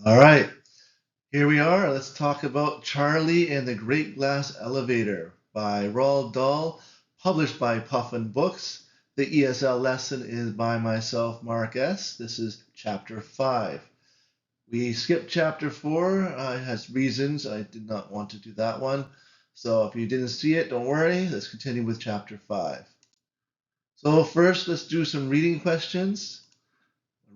All right, here we are. Let's talk about Charlie and the Great Glass Elevator by Roald Dahl, published by Puffin Books. The ESL lesson is by myself, Mark S. This is chapter 5. We skipped chapter 4. It has reasons. I did not want to do that one. So if you didn't see it, don't worry. Let's continue with chapter 5. So first, let's do some reading questions.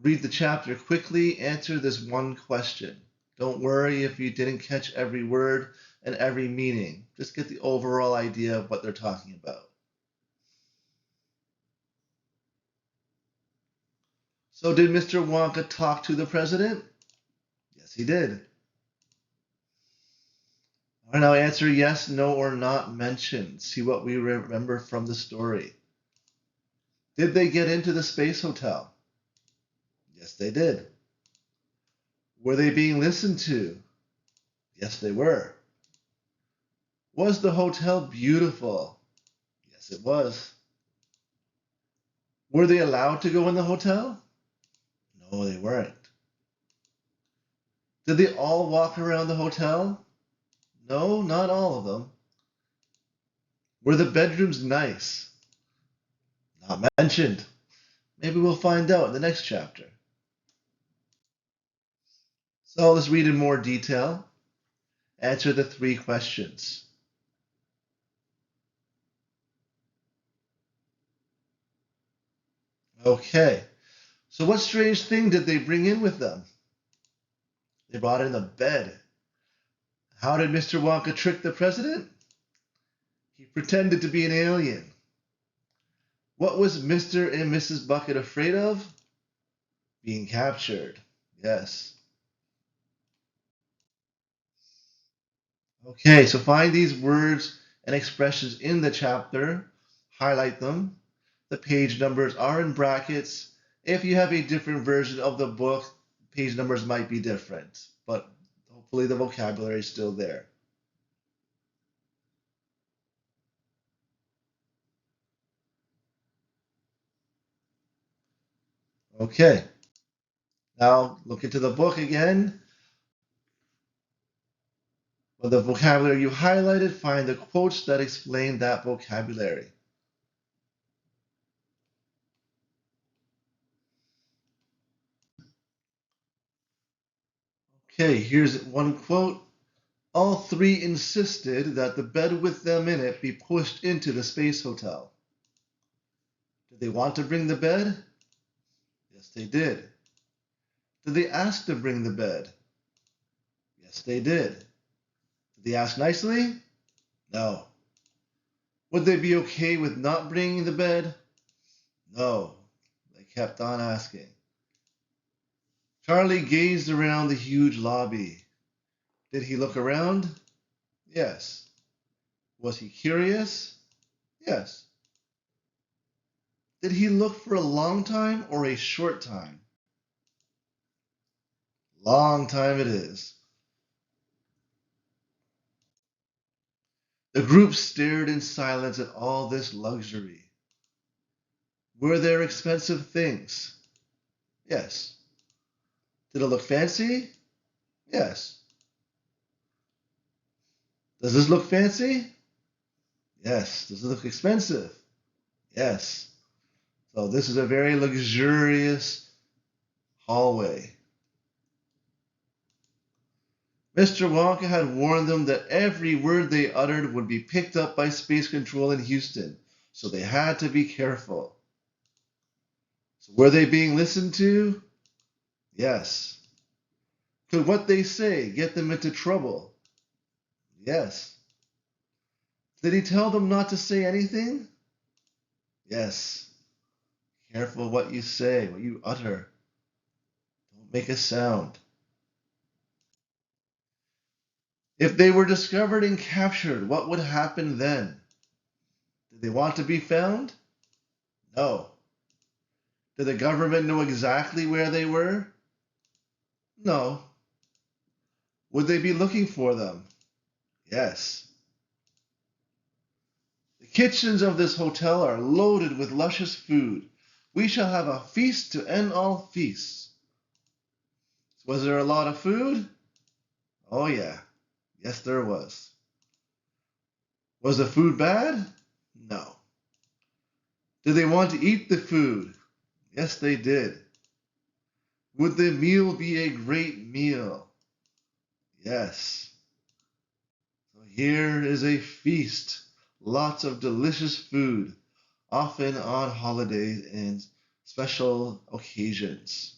Read the chapter quickly, answer this one question. Don't worry if you didn't catch every word and every meaning. Just get the overall idea of what they're talking about. So, did Mr. Wonka talk to the president? Yes, he did. All right, now answer yes, no, or not mentioned. See what we remember from the story. Did they get into the space hotel? Yes, they did. Were they being listened to? Yes, they were. Was the hotel beautiful? Yes, it was. Were they allowed to go in the hotel? No, they weren't. Did they all walk around the hotel? No, not all of them. Were the bedrooms nice? Not mentioned. Maybe we'll find out in the next chapter. So let's read in more detail. Answer the 3 questions. Okay, so what strange thing did they bring in with them? They brought in a bed. How did Mr. Wonka trick the president? He pretended to be an alien. What was Mr. and Mrs. Bucket afraid of? Being captured. Yes. Okay, so find these words and expressions in the chapter, highlight them. The page numbers are in brackets. If you have a different version of the book, page numbers might be different, but hopefully the vocabulary is still there. Okay, now look into the book again. For the vocabulary you highlighted, find the quotes that explain that vocabulary. Okay, here's one quote. All 3 insisted that the bed with them in it be pushed into the space hotel. Did they want to bring the bed? Yes, they did. Did they ask to bring the bed? Yes, they did. Did they ask nicely? No. Would they be okay with not bringing the bed? No. They kept on asking. Charlie gazed around the huge lobby. Did he look around? Yes. Was he curious? Yes. Did he look for a long time or a short time? Long time it is. The group stared in silence at all this luxury. Were there expensive things? Yes. Did it look fancy? Yes. Does this look fancy? Yes. Does it look expensive? Yes. So this is a very luxurious hallway. Mr. Wonka had warned them that every word they uttered would be picked up by space control in Houston, so they had to be careful. So were they being listened to? Yes. Could what they say get them into trouble? Yes. Did he tell them not to say anything? Yes. Careful what you say, what you utter. Don't make a sound. If they were discovered and captured, what would happen then? Did they want to be found? No. Did the government know exactly where they were? No. Would they be looking for them? Yes. The kitchens of this hotel are loaded with luscious food. We shall have a feast to end all feasts. Was there a lot of food? Oh, yeah. Yes, there was. Was the food bad? No. Did they want to eat the food? Yes, they did. Would the meal be a great meal? Yes. So here is a feast. Lots of delicious food, often on holidays and special occasions.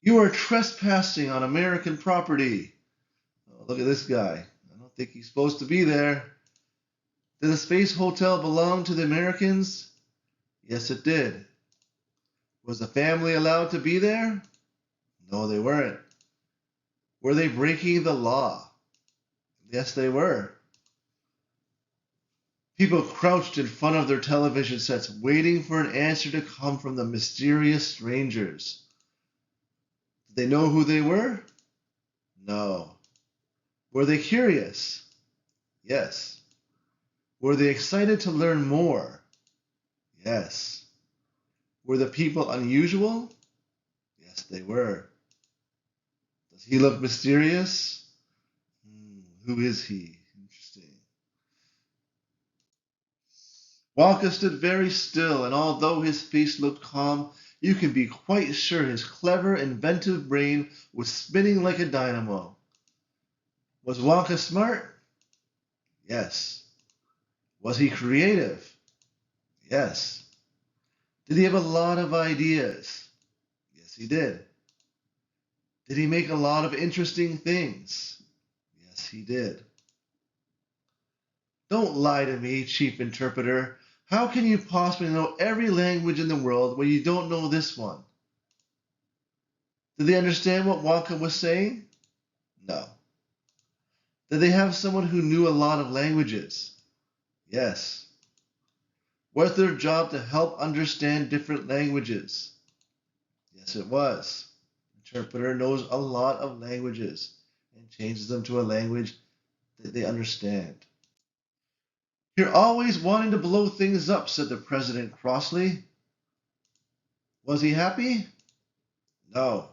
You are trespassing on American property. Oh, look at this guy. I don't think he's supposed to be there. Did the Space Hotel belong to the Americans? Yes, it did. Was the family allowed to be there? No, they weren't. Were they breaking the law? Yes, they were. People crouched in front of their television sets, waiting for an answer to come from the mysterious strangers. Did they know who they were? No. Were they curious? Yes. Were they excited to learn more? Yes. Were the people unusual? Yes, they were. Does he look mysterious? Who is he? Interesting. Wonka stood very still, and although his face looked calm, you can be quite sure his clever, inventive brain was spinning like a dynamo. Was Wonka smart? Yes. Was he creative? Yes. Did he have a lot of ideas? Yes, he did. Did he make a lot of interesting things? Yes, he did. Don't lie to me, chief interpreter. How can you possibly know every language in the world when you don't know this one? Did they understand what Wonka was saying? No. Did they have someone who knew a lot of languages? Yes. Was their job to help understand different languages? Yes, it was. Interpreter knows a lot of languages and changes them to a language that they understand. You're always wanting to blow things up, said the president crossly. Was he happy? No.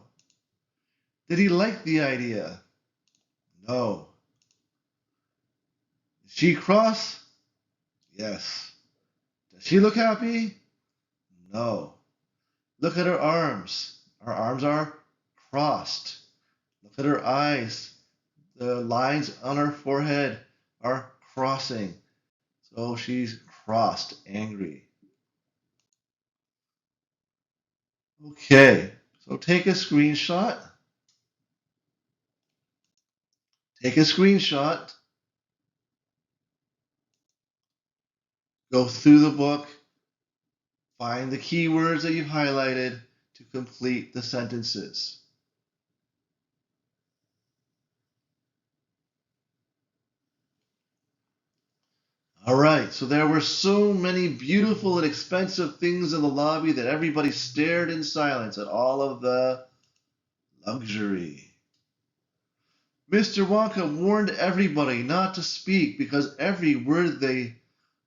Did he like the idea? No. Is she cross? Yes. Does she look happy? No. Look at her arms. Her arms are crossed. Look at her eyes. The lines on her forehead are crossing. So she's crossed, angry. Okay, so take a screenshot. Take a screenshot. Go through the book. Find the keywords that you've highlighted to complete the sentences. All right, so there were so many beautiful and expensive things in the lobby that everybody stared in silence at all of the luxury. Mr. Wonka warned everybody not to speak because every word they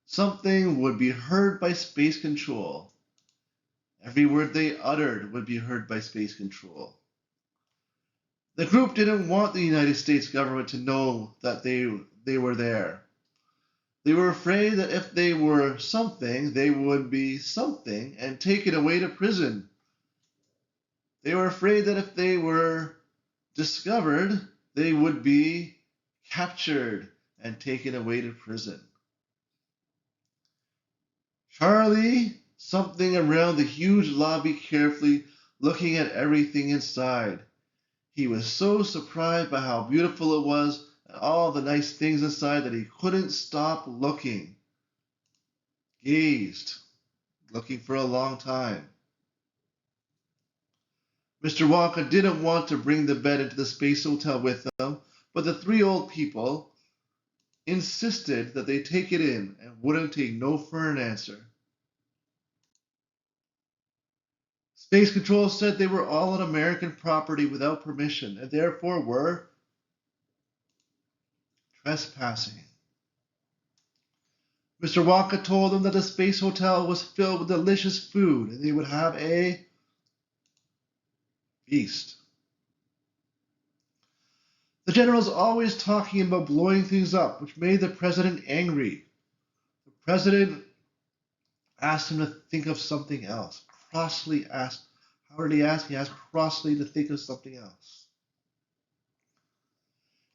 something would be heard by space control. Every word they uttered would be heard by space control. The group didn't want the United States government to know that they were there. They were afraid that if they were something, they would be something and taken away to prison. They were afraid that if they were discovered, they would be captured and taken away to prison. Charlie, something around the huge lobby carefully, looking at everything inside. He was so surprised by how beautiful it was and all the nice things inside that he couldn't stop looking. Gazed, looking for a long time. Mr. Walker didn't want to bring the bed into the space hotel with them, but the three old people insisted that they take it in and wouldn't take no for an answer. Space Control said they were all on American property without permission and therefore were trespassing. Mr. Wonka told them that the space hotel was filled with delicious food and they would have a Feast. The general's always talking about blowing things up, which made the president angry. The president asked him to think of something else. Crossly asked, how did he ask? He asked crossly to think of something else.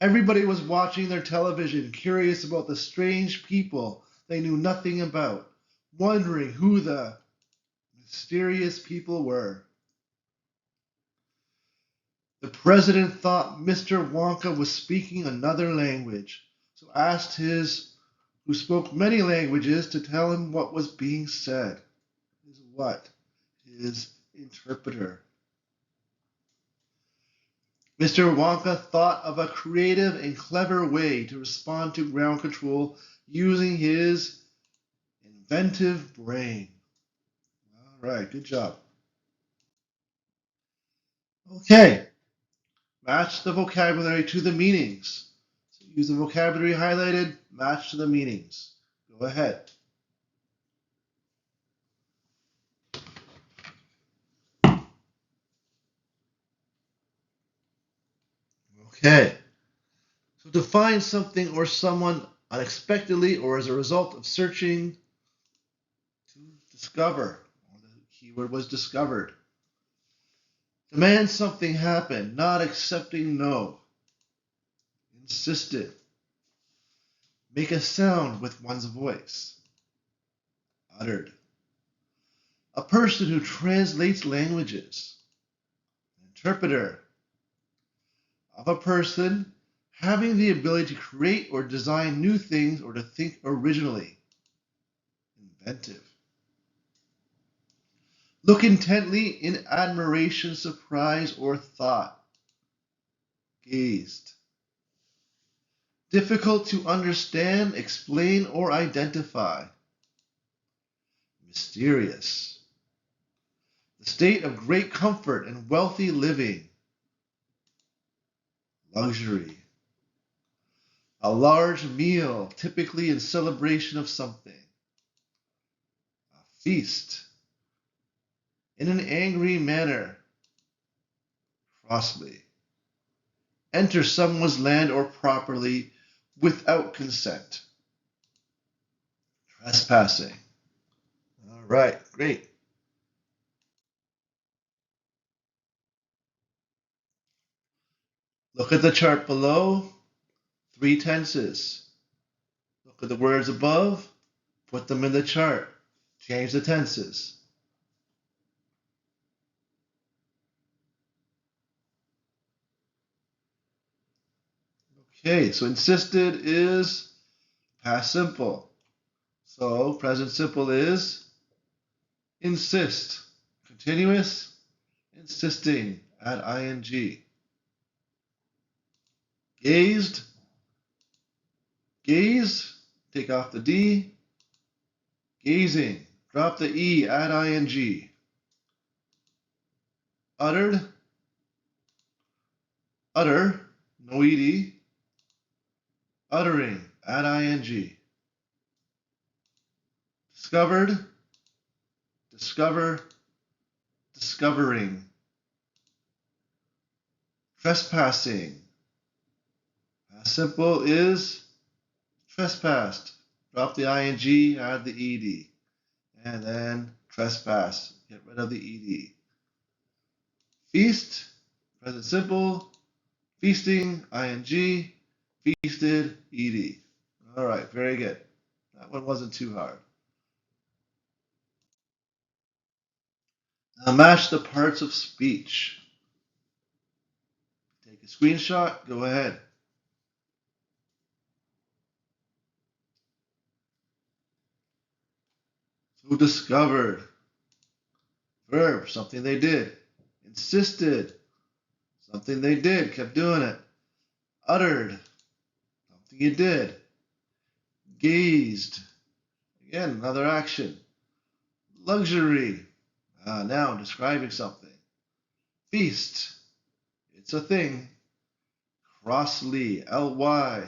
Everybody was watching their television, curious about the strange people they knew nothing about, wondering who the mysterious people were. The president thought Mr. Wonka was speaking another language, so asked his who spoke many languages to tell him what was being said. His what? His interpreter. Mr. Wonka thought of a creative and clever way to respond to ground control using his inventive brain. All right, good job. Okay, match the vocabulary to the meanings. So use the vocabulary highlighted, match to the meanings. Go ahead. Okay, so to find something or someone unexpectedly or as a result of searching to discover. The keyword was discovered. Demand something happen, not accepting no. Insisted. Make a sound with one's voice. Uttered. A person who translates languages. Interpreter. Of a person having the ability to create or design new things or to think originally. Inventive. Look intently in admiration, surprise, or thought. Gazed. Difficult to understand, explain, or identify. Mysterious. The state of great comfort and wealthy living. Luxury. A large meal, typically in celebration of something. A feast. In an angry manner. Crossly. Enter someone's land or property without consent. Trespassing. All right, great. Look at the chart below. 3 tenses. Look at the words above. Put them in the chart. Change the tenses. Okay, so insisted is past simple. So present simple is insist. Continuous, insisting, add ing. Gazed, gaze, take off the D. Gazing, drop the E, add ing. Uttered, utter, no ed. Uttering, add ing. Discovered, discover, discovering. Trespassing. Past simple is trespassed. Drop the ing, add the ed. And then trespass. Get rid of the ed. Feast, present simple. Feasting, ing. Feasted, ed. All right, very good. That one wasn't too hard. Now match the parts of speech. Take a screenshot, go ahead. So discovered. Verb, something they did. Insisted. Something they did, kept doing it. Uttered. Something you did. Gazed. Again, another action. Luxury. Now describing something. Feast. It's a thing. Crossly. Ly.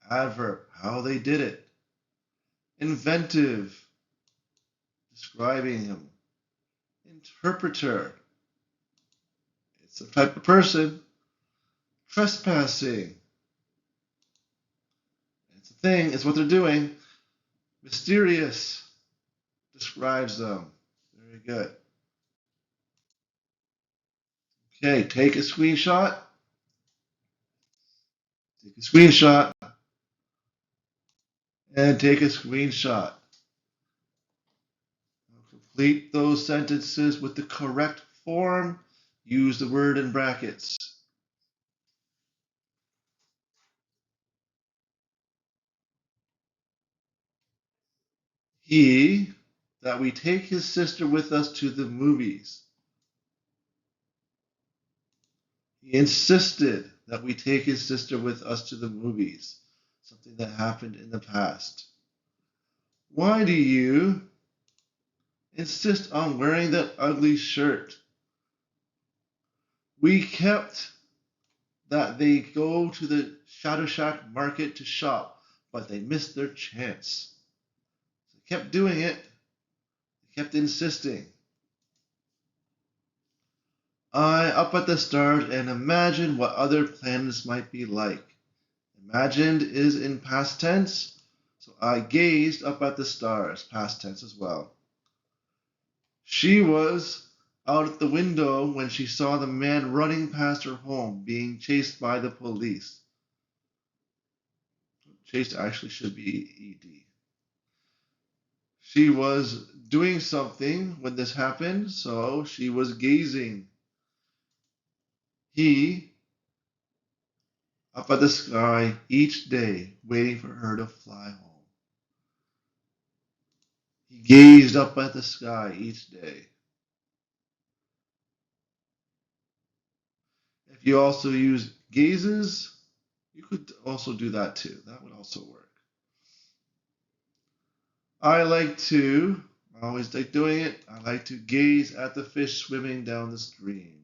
Adverb. How they did it. Inventive. Describing him. Interpreter. It's a type of person. Trespassing. It's a thing. It's what they're doing. Mysterious. Describes them. Very good. Okay, take a screenshot. Take a screenshot. And take a screenshot. Complete those sentences with the correct form. Use the word in brackets. He, that we take his sister with us to the movies. He insisted that we take his sister with us to the movies, something that happened in the past. Why do you insist on wearing that ugly shirt? We kept that they go to the Shadow Shack market to shop, but they missed their chance. They kept doing it. They kept insisting. I up at the start and imagined what other planets might be like. Imagined is in past tense, so I gazed up at the stars, past tense as well. She was out at the window when she saw the man running past her home, being chased by the police. Chased actually should be ED. She was doing something when this happened, so she was gazing. He up at the sky each day, waiting for her to fly home. He gazed up at the sky each day. If you also use gazes, you could also do that too. That would also work. I always like doing it. I like to gaze at the fish swimming down the stream.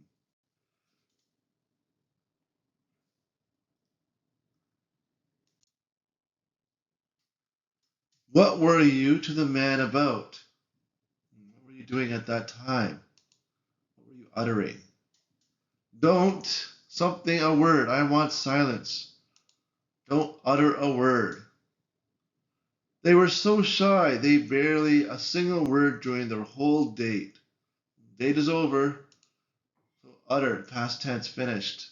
What were you to the man about? What were you doing at that time? What were you uttering? Don't something a word. I want silence. Don't utter a word. They were so shy, they barely a single word during their whole date. Date is over, so uttered, past tense, finished.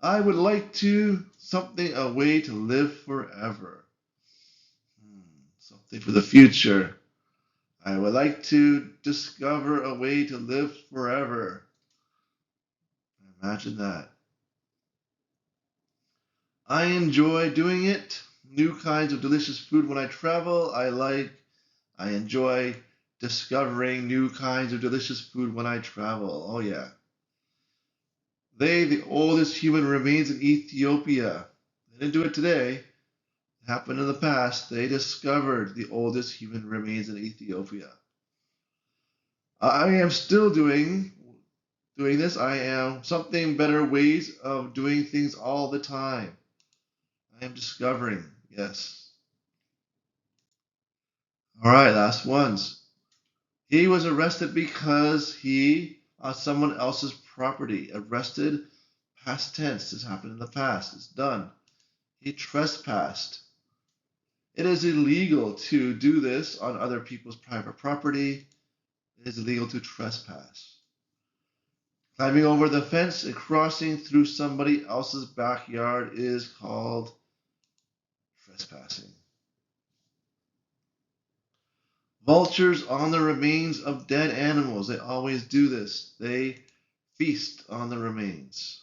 I would like to something a way to live forever. Something for the future. I would like to discover a way to live forever. Imagine that. I enjoy doing it. New kinds of delicious food when I travel. I enjoy discovering new kinds of delicious food when I travel. Oh, yeah. They, the oldest human remains in Ethiopia. They didn't do it today. It happened in the past. They discovered the oldest human remains in Ethiopia. I am still doing this. I am something better ways of doing things all the time. I am discovering. Yes. All right, last ones. He was arrested because he on someone else's property. Arrested, past tense. This happened in the past. It's done. He trespassed. It is illegal to do this on other people's private property. It is illegal to trespass. Climbing over the fence and crossing through somebody else's backyard is called trespassing. Vultures on the remains of dead animals. They always do this. They feast on the remains.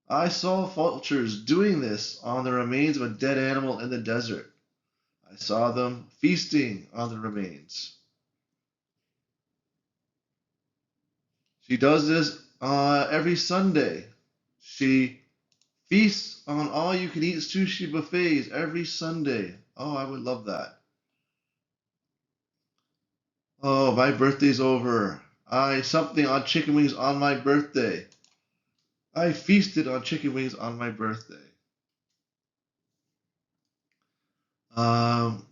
I saw vultures doing this on the remains of a dead animal in the desert. I saw them feasting on the remains. She does this every Sunday. She feasts on all you can eat sushi buffets every Sunday. Oh, I would love that. Oh, my birthday's over. I something on chicken wings on my birthday. I feasted on chicken wings on my birthday. Um,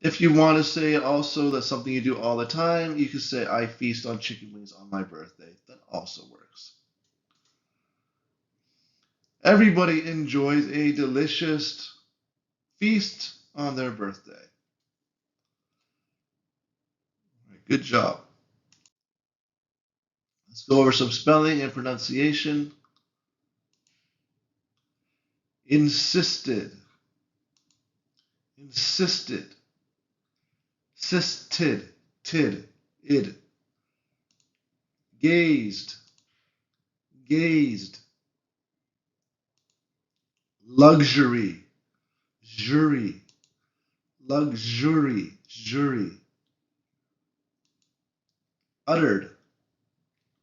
If you want to say also that's something you do all the time, you can say, I feast on chicken wings on my birthday. That also works. Everybody enjoys a delicious feast on their birthday. Right, good job. Let's go over some spelling and pronunciation. Insisted, insisted, sisted, tid, id. Gazed, gazed. Luxury, jury, luxury, jury. Uttered,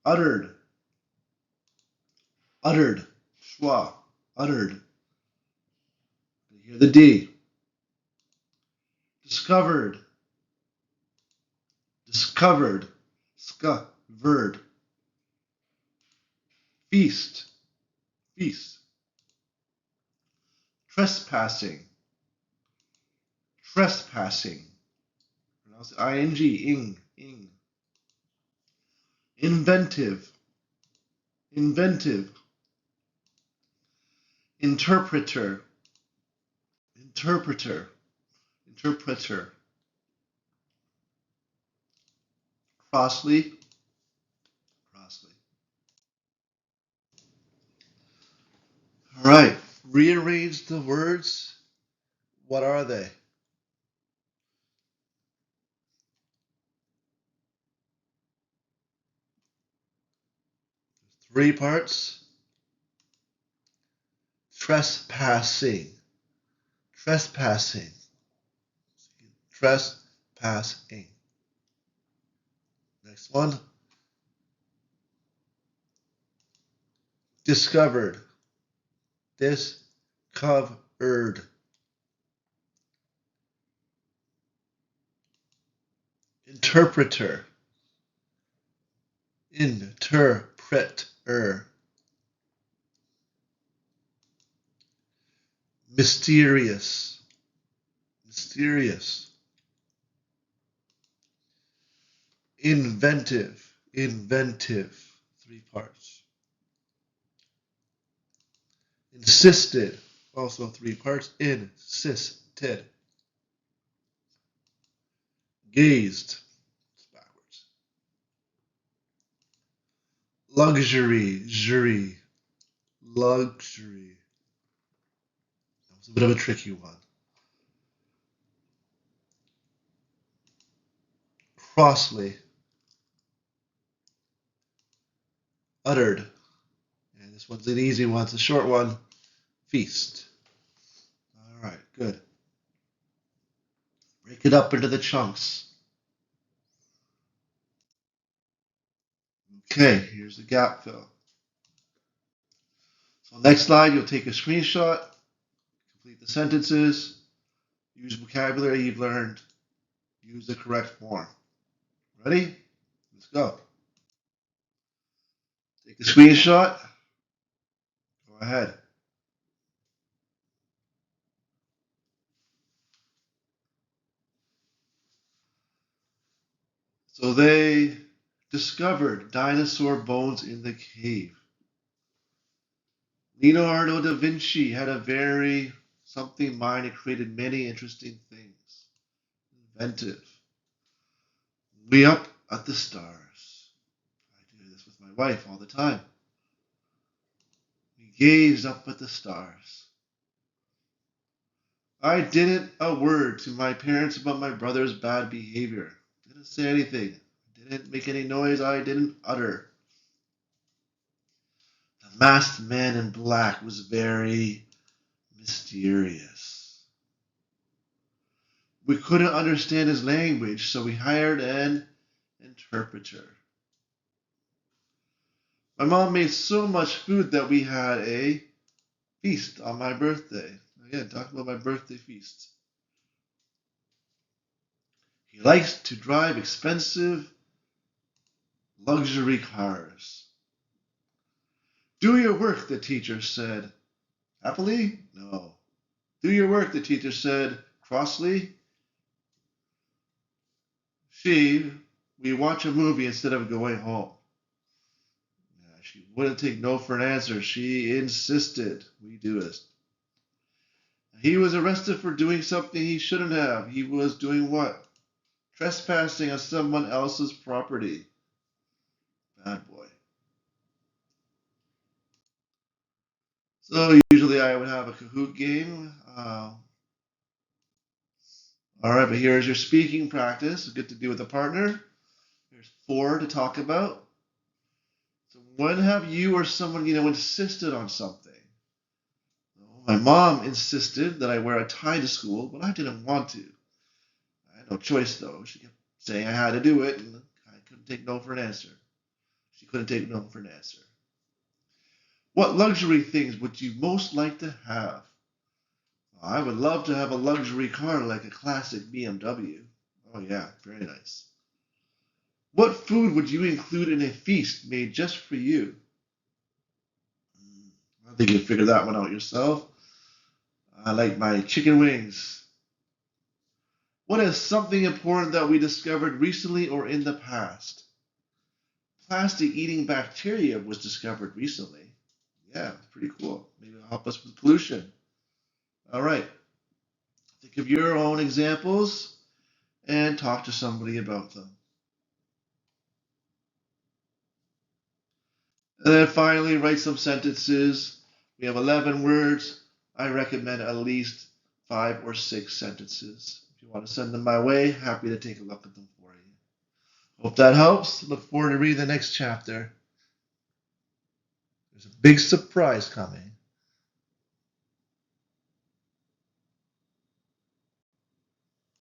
uttered, uttered. Schwa, uttered. Hear the D. Discovered, discovered. Ska-vered. Feast, feast. Trespassing, trespassing. Pronounce it ing, ing. Inventive, inventive. Interpreter, interpreter, interpreter. Crossly, crossly. All right, rearrange the words. What are they? Three parts. Trespassing, trespassing, trespassing. Next one. Discovered, discovered. Interpreter, interpreter. Mysterious, mysterious. Inventive, inventive. Three parts. Insisted, also three parts. Insisted. Gazed, it's backwards. Luxury, jury, luxury. That was a bit of a tricky one. Crossly, uttered. And this one's an easy one, it's a short one. Feast. All right, good. Break it up into the chunks. Okay, here's the gap fill. So next slide, you'll take a screenshot, complete the sentences, use vocabulary you've learned, use the correct form. Ready? Let's go. Take a screenshot. Go ahead. So they discovered dinosaur bones in the cave. Leonardo da Vinci had a very something mind and created many interesting things. Inventive. Way up at the stars. I do this with my wife all the time. We gazed up at the stars. I didn't a word to my parents about my brother's bad behavior. Didn't say anything. Didn't make any noise I didn't utter. The masked man in black was very mysterious. We couldn't understand his language, so we hired an interpreter. My mom made so much food that we had a feast on my birthday. Again, talking about my birthday feast. He likes to drive expensive luxury cars. Do your work, the teacher said. Happily? No. Do your work, the teacher said. Crossly? She, we watch a movie instead of going home. Yeah, she wouldn't take no for an answer. She insisted we do it. He was arrested for doing something he shouldn't have. He was doing what? Trespassing on someone else's property. Bad boy. So usually I would have a Kahoot game. All right, but here's your speaking practice. Good to do with a partner. There's four to talk about. So when have you or someone insisted on something? My mom insisted that I wear a tie to school, but I didn't want to. I had no choice though. She kept saying I had to do it, and I couldn't take no for an answer. She couldn't take no for an answer. What luxury things would you most like to have? I would love to have a luxury car like a classic BMW. Oh yeah, very nice. What food would you include in a feast made just for you? I think you figured that one out yourself. I like my chicken wings. What is something important that we discovered recently or in the past? Plastic eating bacteria was discovered recently. Yeah, it's pretty cool. Maybe it'll help us with pollution. All right. Think of your own examples and talk to somebody about them. And then finally, write some sentences. We have 11 words. I recommend at least 5 or 6 sentences. If you want to send them my way, happy to take a look at them for you. Hope that helps. Look forward to reading the next chapter. There's a big surprise coming.